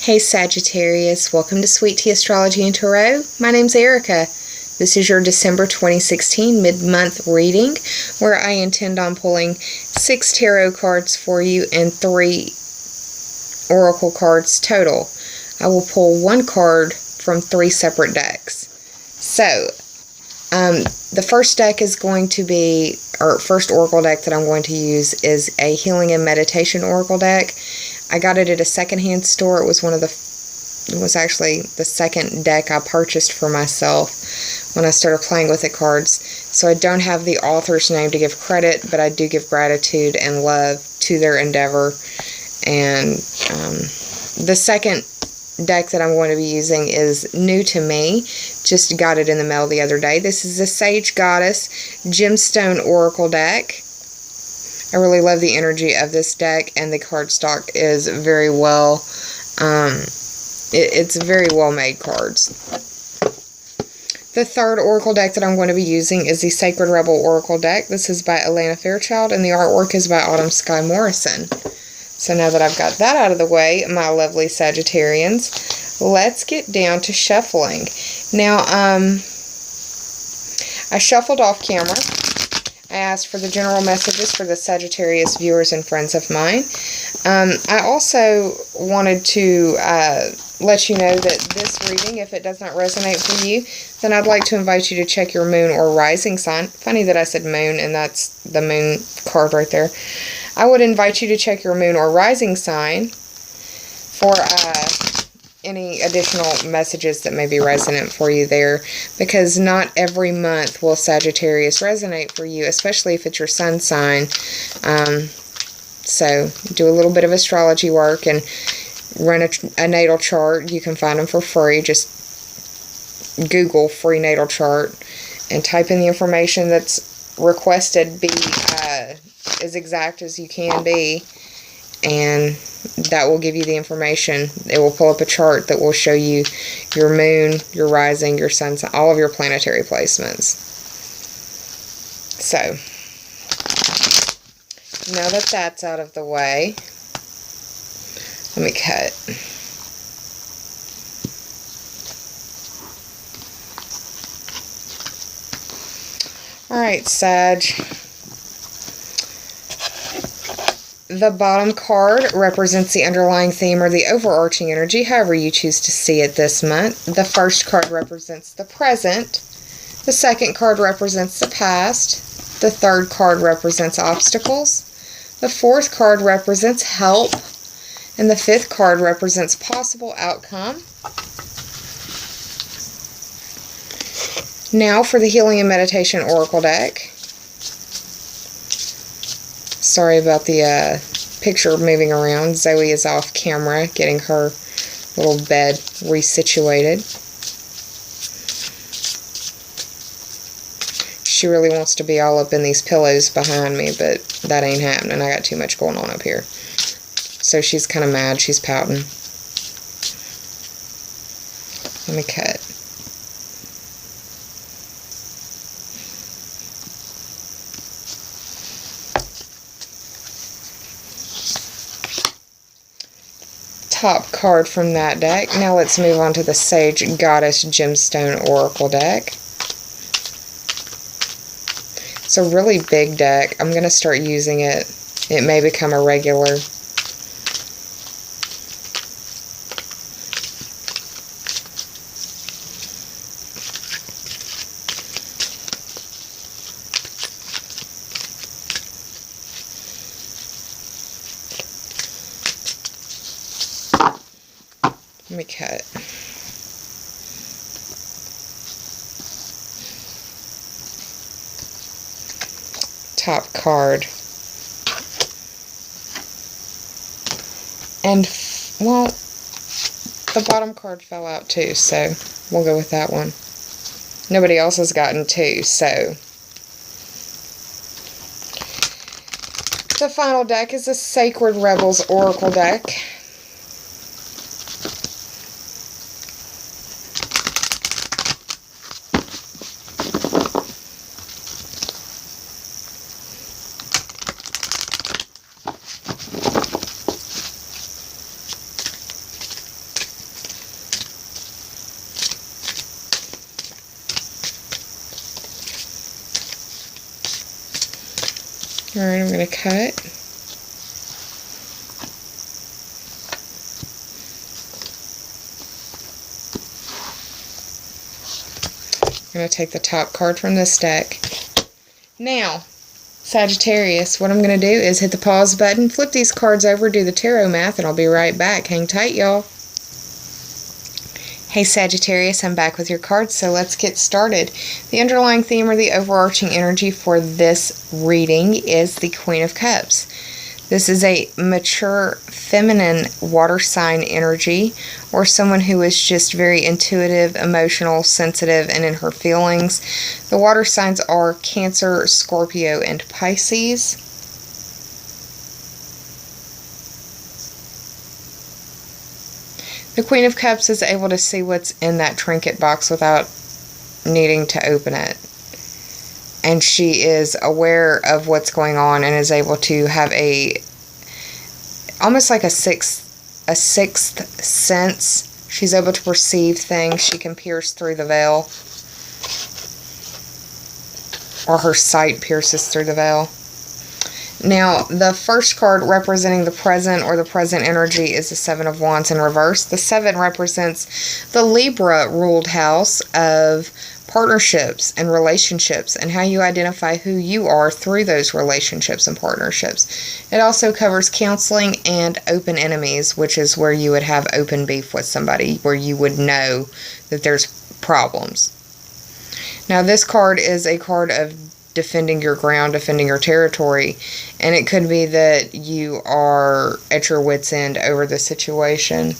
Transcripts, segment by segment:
Hey Sagittarius, welcome to Sweet Tea Astrology and Tarot. My name's Erica. This is your December 2016 mid-month reading, where I intend on pulling 6 tarot cards for you and 3 oracle cards total. I will pull 1 card from 3 separate decks. So, the first deck is going to be, or first oracle deck that I'm going to use is a Healing and Meditation oracle deck. I got it at a secondhand store. It was actually the second deck I purchased for myself when I started playing with the cards. So I don't have the author's name to give credit, but I do give gratitude and love to their endeavor. And the second deck that I'm going to be using is new to me. Just got it in the mail the other day. This is the Sage Goddess Gemstone Oracle deck. I really love the energy of this deck, and the cardstock is very well, it's very well made cards. The third oracle deck that I'm going to be using is the Sacred Rebel Oracle deck. This is by Alana Fairchild, and the artwork is by Autumn Sky Morrison. So now that I've got that out of the way, my lovely Sagittarians, let's get down to shuffling. Now, I shuffled off camera. I asked for the general messages for the Sagittarius viewers and friends of mine. I also wanted to let you know that this reading, if it does not resonate for you, then I'd like to invite you to check your moon or rising sign. Funny that I said moon, and that's the moon card right there. I would invite you to check your moon or rising sign for any additional messages that may be resonant for you there, because not every month will Sagittarius resonate for you, especially if it's your sun sign. So do a little bit of astrology work and run a natal chart. You can find them for free. Just Google free natal chart and type in the information that's requested. Be as exact as you can be, and that will give you the information. It will pull up a chart that will show you your moon, your rising, your sun, all of your planetary placements. So, now that that's out of the way, let me cut. Alright, Sag. The bottom card represents the underlying theme or the overarching energy, however you choose to see it this month. The first card represents the present. The second card represents the past. The third card represents obstacles. The fourth card represents help. And the fifth card represents possible outcome. Now for the Healing and Meditation Oracle deck. Sorry about the picture moving around. Zoe is off camera getting her little bed resituated. She really wants to be all up in these pillows behind me, but that ain't happening. I got too much going on up here. So she's kind of mad. She's pouting. Let me cut. Top card from that deck. Now let's move on to the Sage Goddess Gemstone Oracle deck. It's a really big deck. I'm going to start using it. It may become a regular. Let me cut. Top card. And, well, the bottom card fell out too, so we'll go with that one. Nobody else has gotten 2, so. The final deck is the Sacred Rebels Oracle deck. Alright, I'm going to cut. I'm going to take the top card from this deck. Now, Sagittarius, what I'm going to do is hit the pause button, flip these cards over, do the tarot math, and I'll be right back. Hang tight, y'all. Hey Sagittarius, I'm back with your cards, so let's get started. The underlying theme or the overarching energy for this reading is the Queen of Cups. This is a mature, feminine water sign energy, or someone who is just very intuitive, emotional, sensitive, and in her feelings. The water signs are Cancer, Scorpio, and Pisces. The Queen of Cups is able to see what's in that trinket box without needing to open it. And she is aware of what's going on and is able to have almost like a sixth sense. She's able to perceive things. She can pierce through the veil. Or her sight pierces through the veil. Now, the first card representing the present or the present energy is the Seven of Wands in reverse. The 7 represents the Libra-ruled house of partnerships and relationships and how you identify who you are through those relationships and partnerships. It also covers counseling and open enemies, which is where you would have open beef with somebody, where you would know that there's problems. Now, this card is a card of defending your ground, defending your territory, and it could be that you are at your wit's end over the situation.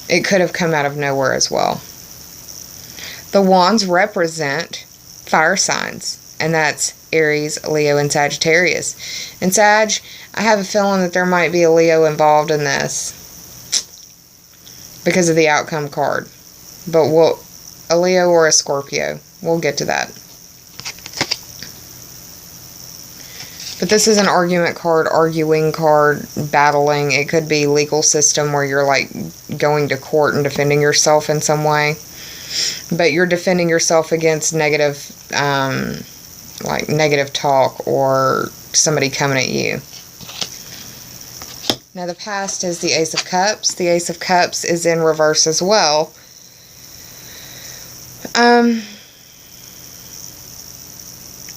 It could have come out of nowhere as well. The wands represent fire signs, and that's Aries, Leo, and Sagittarius. And Sag, I have a feeling that there might be a Leo involved in this because of the outcome card. But a Leo or a Scorpio. We'll get to that. But this is an argument card, arguing card, battling. It could be legal system where you're like going to court and defending yourself in some way. But you're defending yourself against negative, like negative talk or somebody coming at you. Now the past is the Ace of Cups. The Ace of Cups is in reverse as well.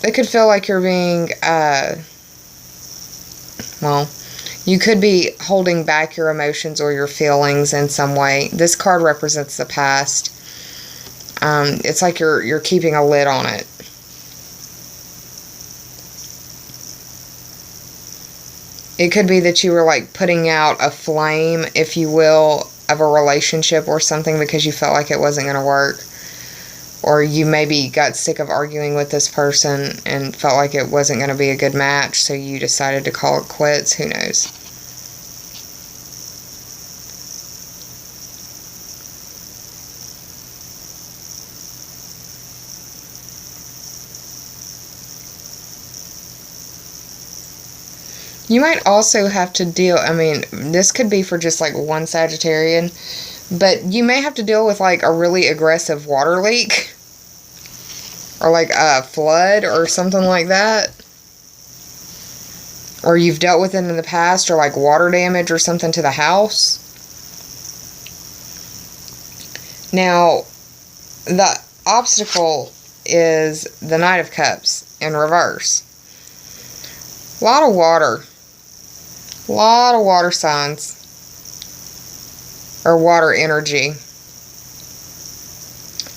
It could feel like you're being, well, you could be holding back your emotions or your feelings in some way. This card represents the past. It's like you're keeping a lid on it. It could be that you were like putting out a flame, if you will, of a relationship or something because you felt like it wasn't going to work. Or you maybe got sick of arguing with this person and felt like it wasn't going to be a good match, so you decided to call it quits. Who knows? You might also have to deal, I mean, this could be for just like one Sagittarian, but you may have to deal with like a really aggressive water leak. Or like a flood or something like that. Or you've dealt with it in the past, or like water damage or something to the house. Now, the obstacle is the Knight of Cups in reverse. A lot of water. A lot of water signs. Or water energy.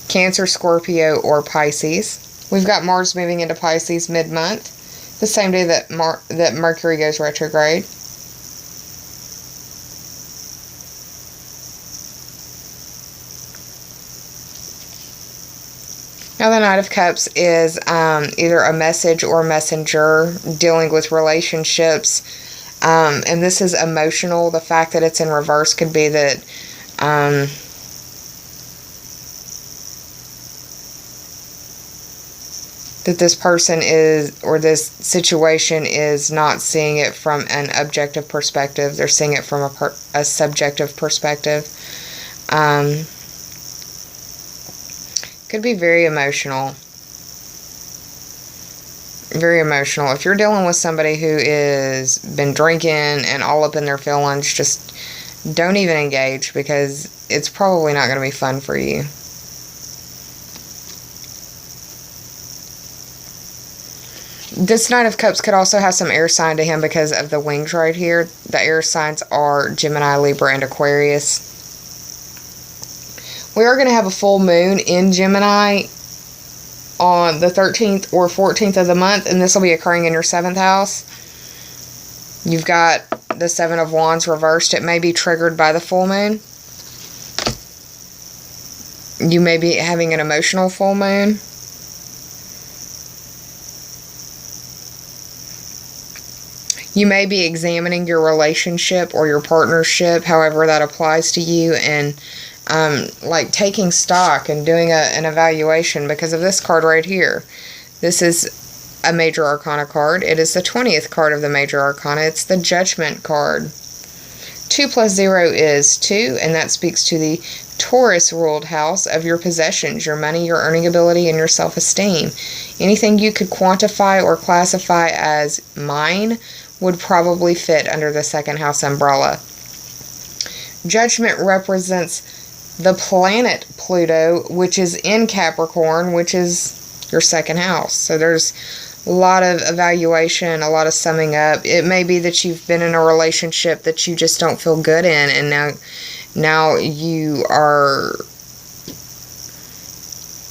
Cancer, Scorpio, or Pisces. We've got Mars moving into Pisces mid-month, the same day that Mercury goes retrograde. Now the Knight of Cups is either a message or messenger dealing with relationships, and this is emotional. The fact that it's in reverse could be that that this person is, or this situation is not seeing it from an objective perspective. They're seeing it from a subjective perspective. Could be very emotional. Very emotional. If you're dealing with somebody who is been drinking and all up in their feelings, just don't even engage, because it's probably not going to be fun for you. This Knight of Cups could also have some air sign to him because of the wings right here. The air signs are Gemini, Libra, and Aquarius. We are going to have a full moon in Gemini on the 13th or 14th of the month, and this will be occurring in your 7th house. You've got the Seven of Wands reversed. It may be triggered by the full moon. You may be having an emotional full moon. You may be examining your relationship or your partnership, however that applies to you, and like taking stock and doing an evaluation because of this card right here. This is a Major Arcana card. It is the 20th card of the Major Arcana. It's the Judgment card. 2 plus 0 is 2, and that speaks to the Taurus-ruled house of your possessions, your money, your earning ability, and your self-esteem. Anything you could quantify or classify as mine would probably fit under the 2nd house umbrella. Judgment represents the planet Pluto, which is in Capricorn, which is your 2nd house. So there's a lot of evaluation, a lot of summing up. It may be that you've been in a relationship that you just don't feel good in, and now you are,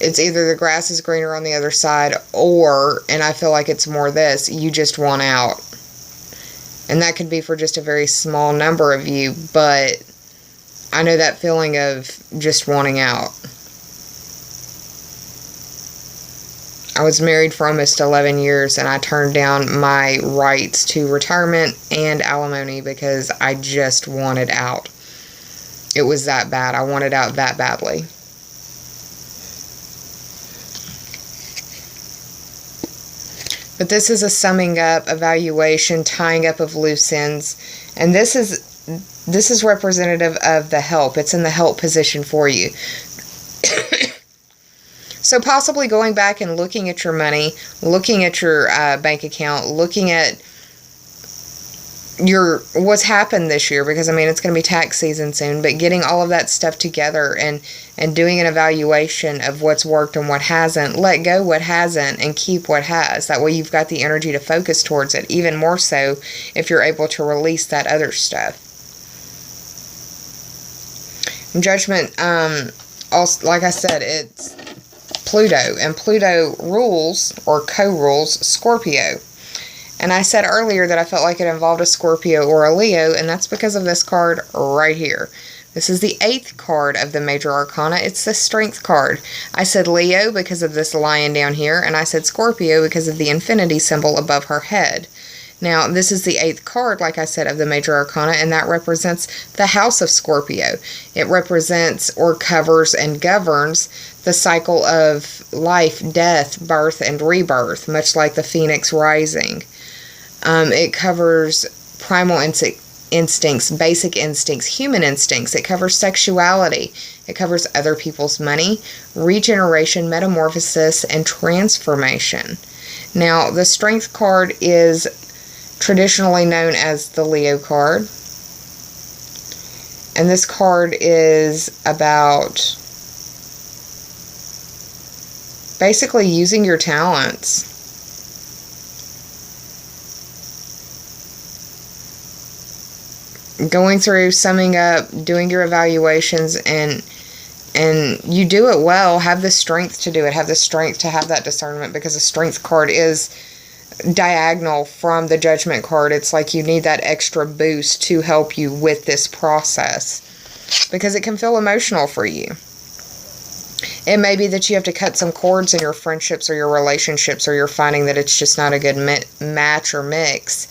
it's either the grass is greener on the other side, or, and I feel like it's more this, you just want out. And that could be for just a very small number of you, but I know that feeling of just wanting out. I was married for almost 11 years, and I turned down my rights to retirement and alimony because I just wanted out. It was that bad. I wanted out that badly. But this is a summing up, evaluation, tying up of loose ends. And this is representative of the help. It's in the help position for you. So possibly going back and looking at your money, looking at your bank account, looking at what's happened this year, because I mean it's going to be tax season soon, but getting all of that stuff together and doing an evaluation of what's worked and what hasn't. Let go what hasn't and keep what has. That way you've got the energy to focus towards it, even more so if you're able to release that other stuff. Judgment, also, like I said, it's Pluto, and Pluto rules or co-rules Scorpio. And I said earlier that I felt like it involved a Scorpio or a Leo, and that's because of this card right here. This is the 8th card of the Major Arcana. It's the Strength card. I said Leo because of this lion down here, and I said Scorpio because of the infinity symbol above her head. Now, this is the 8th card, like I said, of the Major Arcana, and that represents the house of Scorpio. It represents or covers and governs the cycle of life, death, birth, and rebirth, much like the phoenix rising. It covers primal instincts, basic instincts, human instincts. It covers sexuality. It covers other people's money, regeneration, metamorphosis, and transformation. Now, the Strength card is traditionally known as the Leo card. And this card is about basically using your talents. Going through, summing up, doing your evaluations, and you do it well. Have the strength to do it. Have the strength to have that discernment, because the Strength card is diagonal from the Judgment card. It's like you need that extra boost to help you with this process, because it can feel emotional for you. It may be that you have to cut some cords in your friendships or your relationships, or you're finding that it's just not a good match or mix.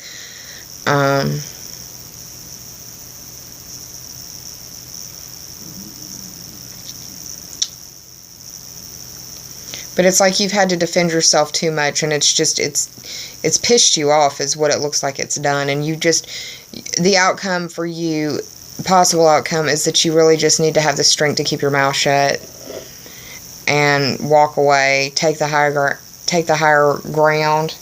But it's like you've had to defend yourself too much, and it's pissed you off is what it looks like it's done. And the outcome for you, possible outcome, is that you really just need to have the strength to keep your mouth shut. and walk away, take the higher ground.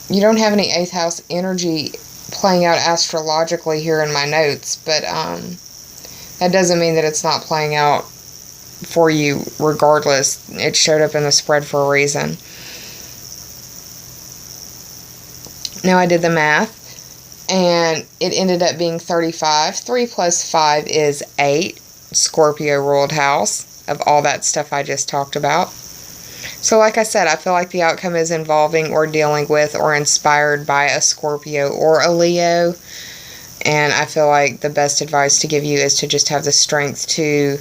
You don't have any 8th house energy playing out astrologically here in my notes, but that doesn't mean that it's not playing out for you regardless. It showed up in the spread for a reason. Now I did the math, and it ended up being 35. 3 plus 5 is 8. Scorpio ruled house of all that stuff I just talked about. So like I said, I feel like the outcome is involving or dealing with or inspired by a Scorpio or a Leo. And I feel like the best advice to give you is to just have the strength to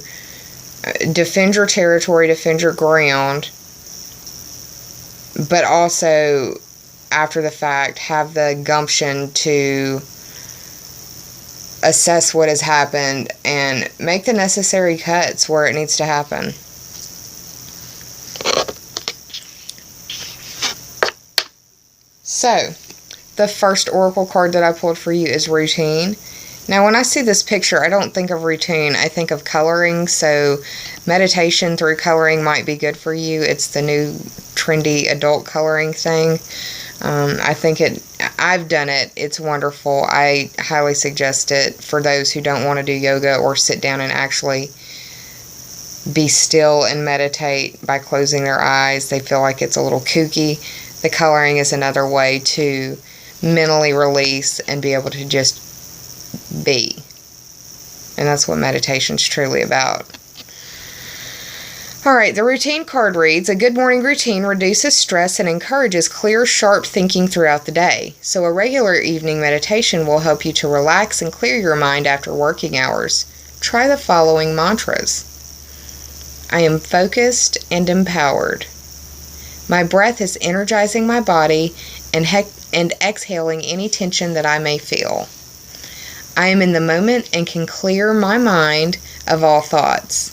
defend your territory, defend your ground, but also, after the fact, have the gumption to assess what has happened and make the necessary cuts where it needs to happen. So, the first oracle card that I pulled for you is routine. Now, when I see this picture, I don't think of routine. I think of coloring, so meditation through coloring might be good for you. It's the new trendy adult coloring thing. I've done it. It's wonderful. I highly suggest it for those who don't want to do yoga or sit down and actually be still and meditate by closing their eyes. They feel like it's a little kooky. The coloring is another way to mentally release and be able to just be. And that's what meditation's truly about. Alright, the routine card reads, a good morning routine reduces stress and encourages clear, sharp thinking throughout the day. So a regular evening meditation will help you to relax and clear your mind after working hours. Try the following mantras. I am focused and empowered. My breath is energizing my body and exhaling any tension that I may feel. I am in the moment and can clear my mind of all thoughts.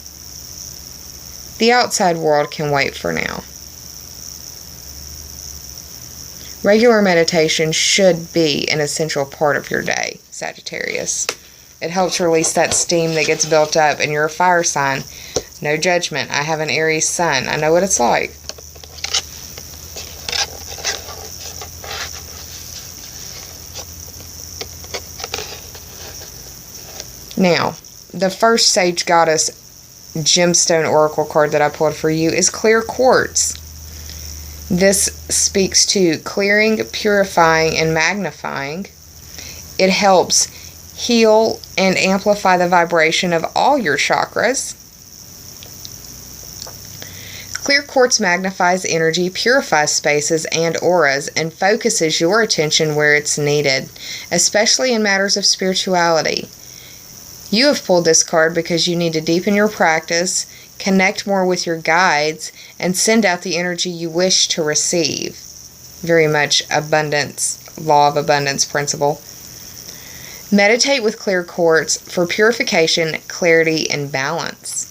The outside world can wait for now. Regular meditation should be an essential part of your day, Sagittarius. It helps release that steam that gets built up, and you're a fire sign. No judgment. I have an Aries sun. I know what it's like. Now, the first Sage Goddess gemstone oracle card that I pulled for you is clear quartz. This speaks to clearing, purifying, and magnifying. It helps heal and amplify the vibration of all your chakras. Clear quartz magnifies energy, purifies spaces and auras, and focuses your attention where it's needed, especially in matters of spirituality. You have pulled this card because you need to deepen your practice, connect more with your guides, and send out the energy you wish to receive. Very much abundance, law of abundance principle. Meditate with clear quartz for purification, clarity, and balance.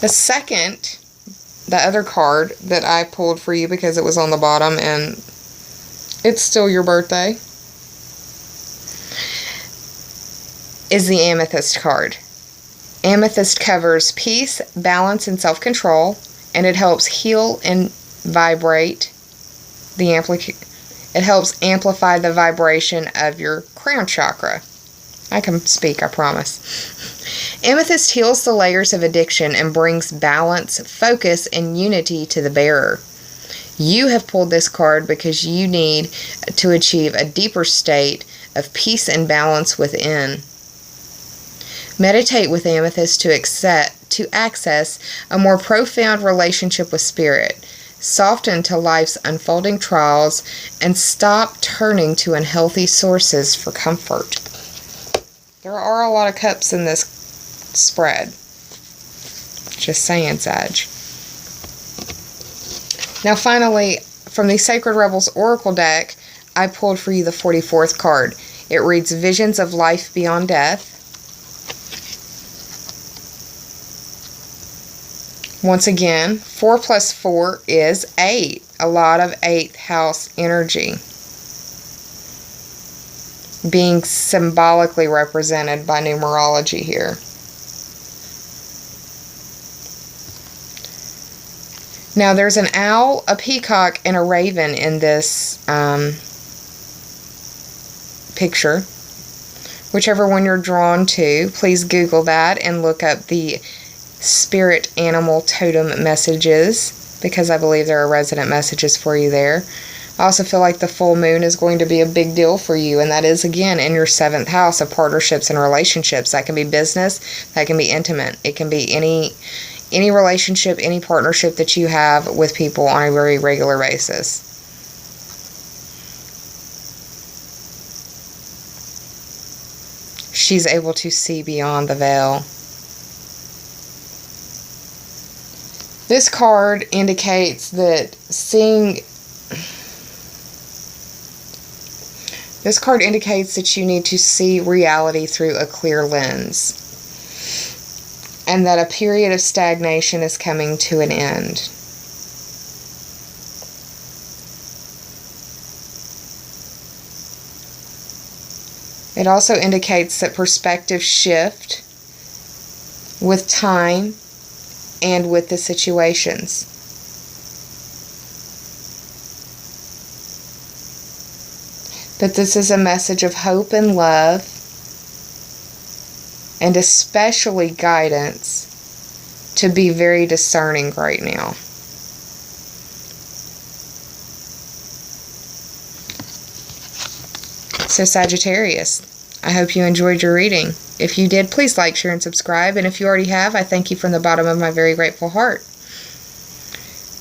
The other card that I pulled for you because it was on the bottom and it's still your birthday, is the Amethyst card. Amethyst covers peace, balance, and self-control, and it helps heal and vibrate it helps amplify the vibration of your crown chakra. I can speak, I promise. Amethyst heals the layers of addiction and brings balance, focus, and unity to the bearer. You have pulled this card because you need to achieve a deeper state of peace and balance within. Meditate with Amethyst to access a more profound relationship with Spirit, soften to life's unfolding trials, and stop turning to unhealthy sources for comfort. There are a lot of cups in this spread. Just saying, Sag. Now finally, from the Sacred Rebels Oracle deck, I pulled for you the 44th card. It reads, Visions of Life Beyond Death. Once again, 4 plus 4 is 8. A lot of 8th house energy. being symbolically represented by numerology here. Now, there's an owl, a peacock, and a raven in this picture. Whichever one you're drawn to, please Google that and look up the spirit animal totem messages, because I believe there are resident messages for you there. I also feel like the full moon is going to be a big deal for you, and that is, again, in your 7th house of partnerships and relationships. That can be business, that can be intimate. It can be any relationship, any partnership that you have with people on a very regular basis. She's able to see beyond the veil. This card indicates that This card indicates that you need to see reality through a clear lens, and that a period of stagnation is coming to an end. It also indicates that perspectives shift with time and with the situations. But this is a message of hope and love, and especially guidance to be very discerning right now. So Sagittarius, I hope you enjoyed your reading. If you did, please like, share, and subscribe. And if you already have, I thank you from the bottom of my very grateful heart.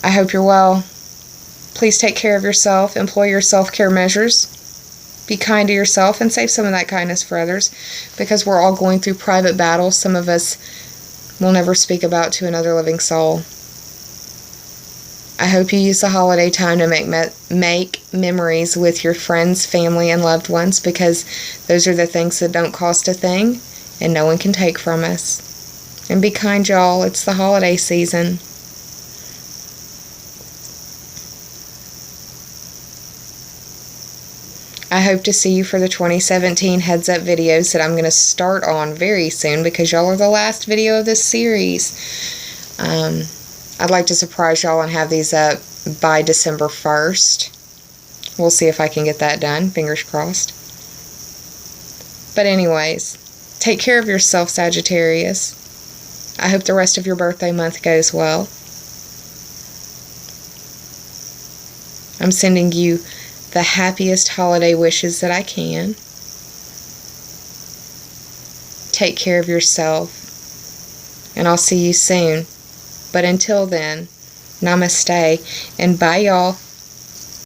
I hope you're well. Please take care of yourself. Employ your self-care measures. Be kind to yourself and save some of that kindness for others, because we're all going through private battles some of us will never speak about to another living soul. I hope you use the holiday time to make memories with your friends, family, and loved ones, because those are the things that don't cost a thing and no one can take from us. And be kind, y'all. It's the holiday season. I hope to see you for the 2017 heads up videos that I'm going to start on very soon, because y'all are the last video of this series. I'd like to surprise y'all and have these up by December 1st. We'll see if I can get that done. Fingers crossed. But anyways, take care of yourself, Sagittarius. I hope the rest of your birthday month goes well. I'm sending you the happiest holiday wishes that I can. Take care of yourself, and I'll see you soon. But until then, namaste, and bye, y'all.